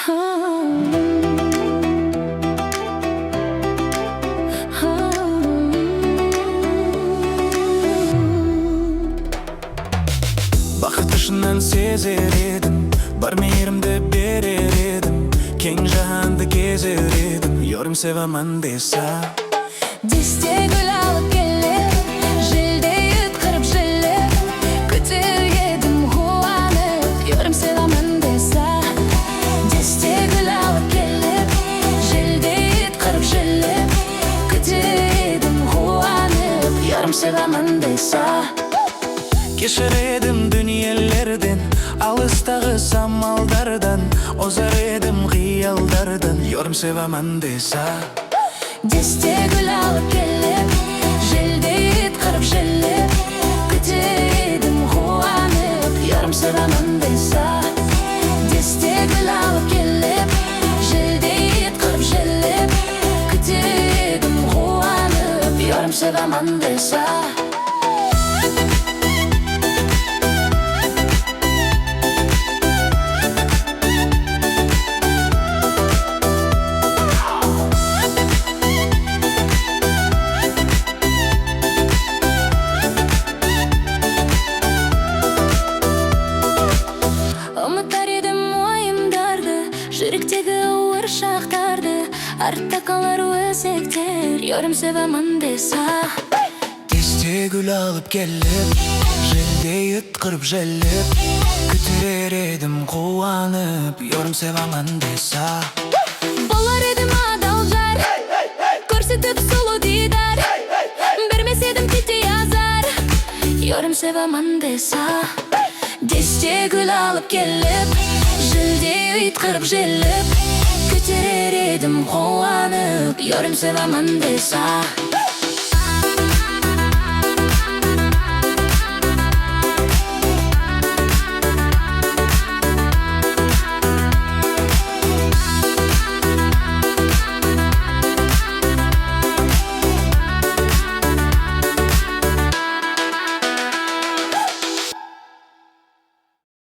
Бақытты шыннан сезер едім, бар мейірімді берер едім, кең жаһанды кезер едім, yorым sevamam desa. Десте гүл алып келіп, желдей үткіріп желіп, күтер едім қуанып, yorым sevamam desa. Десте гүл алып келіп, желдей үткіріп желіп, күтер едім қуанып, yorым sevamam desa. Кешір едім дүниелерден, алыстағы самалдардан, озар едім қиялдардан, yorым sevamam desa. Десте гүл алып келіп, желдей үткіріп желіп, күтер едім қуанып, yorым sevamam desa. Десте гүл алып келіп, желдей үткіріп желіп, күтер едім қуанып, yorым sevamam desa. Ұмытар едім ойымдарды, жүректегі ауыр шақтарды, артта қалар өзектер, yorым sevamam desa. Десте гүл алып келіп, желдей үткіріп желіп, күтер едім қуанып, yorым sevamam desa. Болар едім адал жар, көрсетіп сұлу дидар, бермес едім кете азар, yorым sevamam desa. Десте гүл алып келіп, желдей үткіріп желіп, күтер едім қуанып, yorым sevamam desa.